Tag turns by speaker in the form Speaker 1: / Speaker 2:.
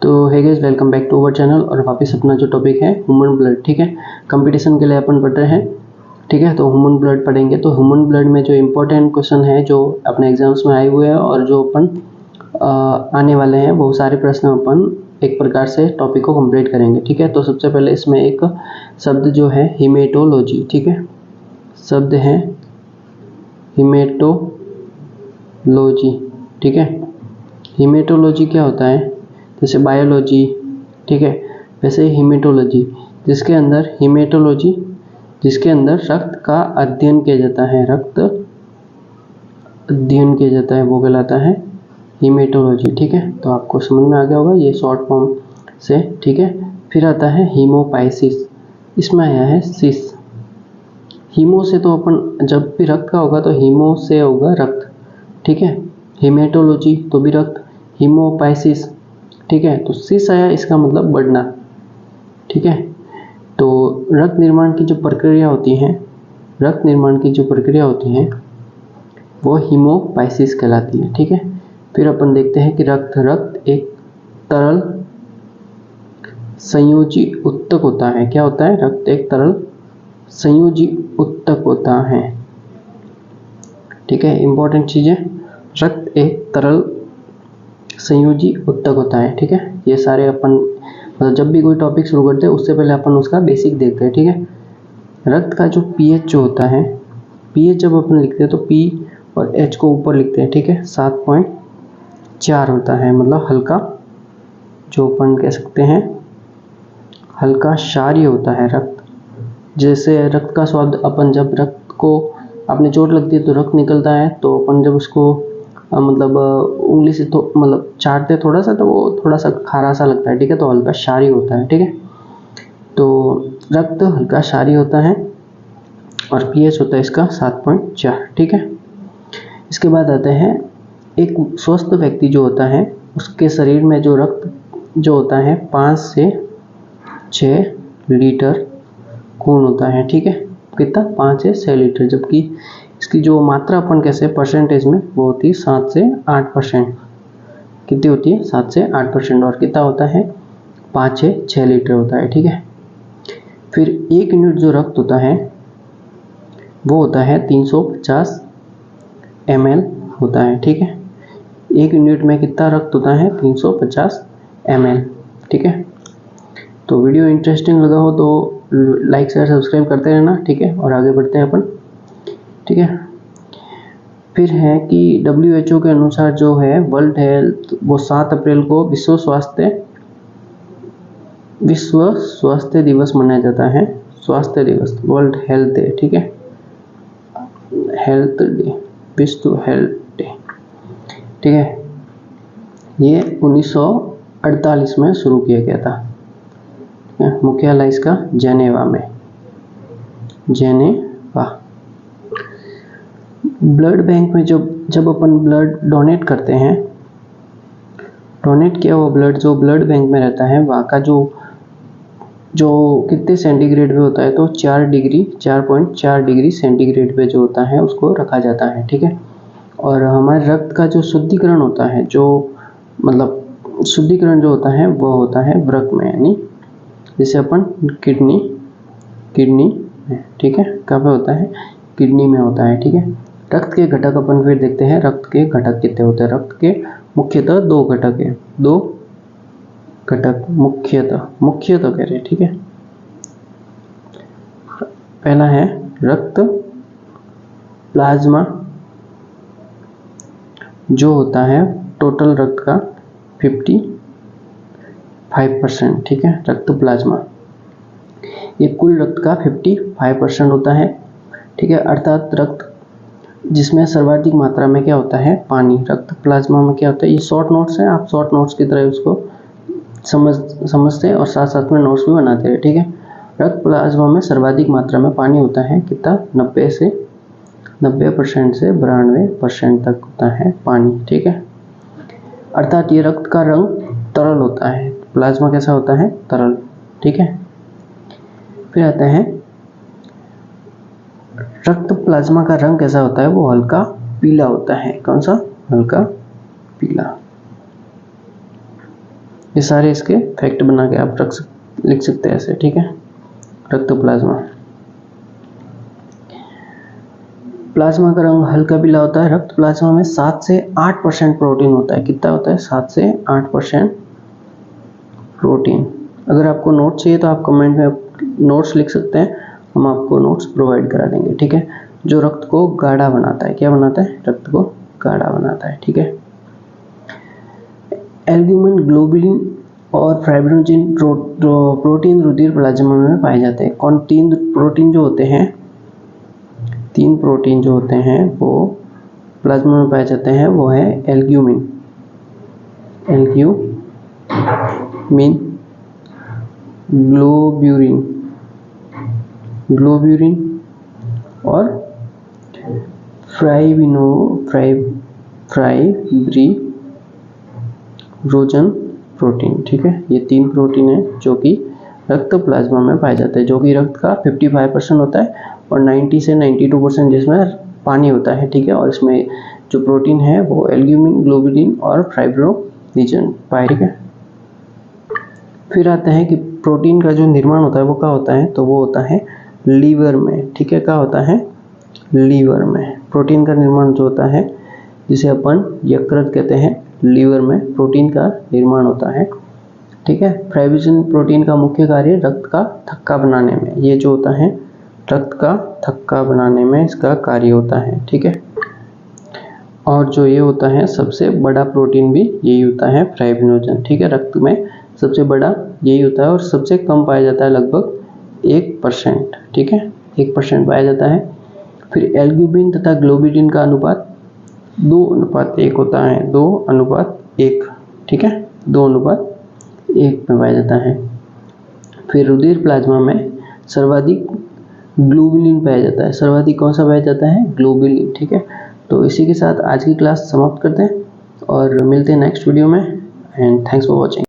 Speaker 1: तो hey guys, welcome back to our channel. और वापस अपना जो टॉपिक है ह्यूमन ब्लड, ठीक है, कंपटीशन के लिए अपन पढ़ रहे हैं, ठीक है। तो ह्यूमन ब्लड पढ़ेंगे। तो ह्यूमन ब्लड में जो इम्पोर्टेंट क्वेश्चन है जो अपने एग्जाम्स में आए हुए हैं और जो अपन आने वाले हैं, बहुत सारे प्रश्न अपन एक प्रकार से टॉपिक को कंप्लीट करेंगे, ठीक है। तो सबसे पहले इसमें एक शब्द जो है हीमेटोलॉजी, ठीक है, शब्द है हीमेटोलॉजी, ठीक है। हीमेटोलॉजी क्या होता है? जैसे बायोलॉजी, ठीक है, वैसे हीमेटोलॉजी, जिसके अंदर हीमेटोलॉजी जिसके अंदर रक्त का अध्ययन किया जाता है, रक्त अध्ययन किया जाता है, वो कहलाता है हीमेटोलॉजी, ठीक है। तो आपको समझ में आ गया होगा ये शॉर्ट फॉर्म से, ठीक है। फिर आता है हीमोपाइसिस, इसमें आया है सिस। हीमो से तो अपन जब भी रक्त का होगा तो हीमो से होगा रक्त, ठीक है। हीमेटोलॉजी तो भी रक्त, हीमोपाइसिस, ठीक है। तो सिस आया, इसका मतलब बढ़ना, ठीक है। तो रक्त निर्माण की जो प्रक्रिया होती है, रक्त निर्माण की जो प्रक्रिया होती है वो हीमोपाइसिस कहलाती है, ठीक है। फिर अपन देखते हैं कि रक्त एक तरल संयोजी उत्तक होता है। क्या होता है? रक्त एक तरल संयोजी उत्तक होता है, ठीक है। इंपॉर्टेंट चीज है, रक्त एक तरल संयोजी उत्तक होता है, ठीक है। ये सारे अपन मतलब जब भी कोई टॉपिक शुरू करते हैं उससे पहले अपन उसका बेसिक देखते हैं, ठीक है। रक्त का जो पीएच जो होता है, पीएच जब अपन लिखते हैं तो पी और एच को ऊपर लिखते हैं, ठीक है। 7.4 होता है, मतलब हल्का, जो अपन कह सकते हैं हल्का क्षारीय होता है रक्त। जैसे रक्त का स्वाद, अपन जब रक्त को अपने चोट लगती है तो रक्त निकलता है, तो अपन जब उसको मतलब उंगली से तो मतलब चाटते थोड़ा सा तो वो थोड़ा सा खारा सा लगता है, ठीक है। तो हल्का क्षारीय होता है, ठीक है। तो रक्त हल्का क्षारीय होता है और पीएच होता है इसका 7.4, ठीक है। इसके बाद आते हैं एक स्वस्थ व्यक्ति जो होता है उसके शरीर में जो रक्त जो होता है 5 से 6 लीटर खून होता है, ठीक है। कितना? 5 से 6 लीटर, जबकि इसकी जो मात्रा अपन कैसे परसेंटेज में वो होती है 7 से 8%। कितनी होती है? 7 से 8%। और कितना होता है? 5 से 6 लीटर होता है, ठीक है। फिर 1 यूनिट जो रक्त होता है वो होता है 350 ml होता है, ठीक है। 1 यूनिट में कितना रक्त होता है? 350 ml, ठीक है। तो वीडियो इंटरेस्टिंग लगा हो तो लाइक शेयर सब्सक्राइब करते रहना, ठीक है। और आगे बढ़ते हैं अपन, ठीक है। फिर है कि WHO के अनुसार जो है वर्ल्ड हेल्थ, वो 7 अप्रैल को विश्व स्वास्थ्य दिवस मनाया जाता है। स्वास्थ्य दिवस, वर्ल्ड हेल्थ डे, ठीक है, हेल्थ डे, विश्व हेल्थ डे, ठीक है। ये 1948 में शुरू किया गया था, मुख्यालय इसका जेनेवा में, जेनेवा। ब्लड बैंक में जब अपन ब्लड डोनेट करते हैं, डोनेट किया हुआ ब्लड जो ब्लड बैंक में रहता है, वहाँ का जो कितने सेंटीग्रेड पे होता है, तो 4.4 डिग्री सेंटीग्रेड पे जो होता है उसको रखा जाता है, ठीक है। और हमारे रक्त का जो शुद्धिकरण होता है, जो मतलब शुद्धिकरण जो होता है वो होता है वृक्क में, यानी जैसे अपन किडनी में, ठीक है, कहाँ पे होता है? किडनी में होता है, ठीक है। रक्त के घटक अपन फिर देखते हैं, रक्त के घटक कितने होते हैं। रक्त के मुख्यतः 2 घटक है, 2 घटक मुख्यतः कह रहे हैं, ठीक है। पहला है रक्त प्लाज्मा, जो होता है टोटल रक्त का 55%, ठीक है, रक्त प्लाज्मा। ये कुल रक्त का 55% होता है, ठीक है। अर्थात रक्त जिसमें सर्वाधिक मात्रा में क्या होता है? पानी। रक्त प्लाज्मा में क्या होता है? ये शॉर्ट नोट्स हैं, आप शॉर्ट नोट्स की तरह उसको समझते और साथ साथ में नोट्स भी बनाते हैं, ठीक है। रक्त प्लाज्मा में सर्वाधिक मात्रा में पानी होता है, कितना? 90% से 92% तक होता है पानी, ठीक है। अर्थात ये रक्त का रंग तरल होता है। प्लाज्मा कैसा होता है? तरल, ठीक है। फिर आता है रक्त प्लाज्मा का रंग कैसा होता है? वो हल्का पीला होता है। कौन सा? हल्का पीला, ये सारे इसके फैक्ट बना के आप लिख सकते हैं ऐसे, ठीक है। रक्त प्लाज्मा, प्लाज्मा का रंग हल्का पीला होता है। रक्त प्लाज्मा में 7 से 8% प्रोटीन होता है। कितना होता है? 7 से 8% प्रोटीन। अगर आपको नोट्स चाहिए तो आप कमेंट में नोट्स लिख सकते हैं, हम आपको नोट्स प्रोवाइड करा देंगे, ठीक है। जो रक्त को गाढ़ा बनाता है, क्या बनाता है? रक्त को गाढ़ा बनाता है, ठीक है। एल्ब्यूमिन, ग्लोबुलिन और फाइब्रिनोजेन प्रोटीन रुधिर प्लाज्मा में पाए जाते हैं। कौन? 3 प्रोटीन जो होते हैं, 3 प्रोटीन जो होते हैं वो प्लाज्मा में पाए जाते हैं। वो है एल्ब्यूमिन, ग्लोब्यूलिन और फाइब्रिनोजन प्रोटीन, ठीक है। ये 3 प्रोटीन है जो कि रक्त प्लाज्मा में पाए जाते हैं, जो कि रक्त का 55% होता है और 90 से 92% जिसमें पानी होता है, ठीक है। और इसमें जो प्रोटीन है वो एल्ब्यूमिन, ग्लोबुलिन और फाइब्रिनोजन पाए, ठीक है। फिर आता है कि प्रोटीन का जो निर्माण होता है वो क्या होता है? तो वो होता है लीवर में, ठीक है। क्या होता है? लीवर में प्रोटीन का निर्माण जो होता है, जिसे अपन यकृत कहते हैं, लीवर में प्रोटीन का निर्माण होता है, ठीक है। फाइब्रिनोजन प्रोटीन का मुख्य कार्य रक्त का थक्का बनाने में, ये जो होता है रक्त का थक्का बनाने में इसका कार्य होता है, ठीक है। और जो ये होता है सबसे बड़ा प्रोटीन भी यही होता है, फाइब्रिनोजन, ठीक है। रक्त में सबसे बड़ा यही होता है और सबसे कम पाया जाता है, लगभग 1%, ठीक है। 1% पाया जाता है। फिर एल्ब्यूमिन तथा ग्लोबुलिन का अनुपात 2:1 होता है, 2:1, ठीक है, 2:1 में पाया जाता है। फिर रुधिर प्लाज्मा में सर्वाधिक ग्लोबुलिन पाया जाता है। सर्वाधिक कौन सा पाया जाता है? ग्लोबुलिन, ठीक है। तो इसी के साथ आज की क्लास समाप्त करते हैं और मिलते हैं नेक्स्ट वीडियो में, एंड थैंक्स फॉर वॉचिंग।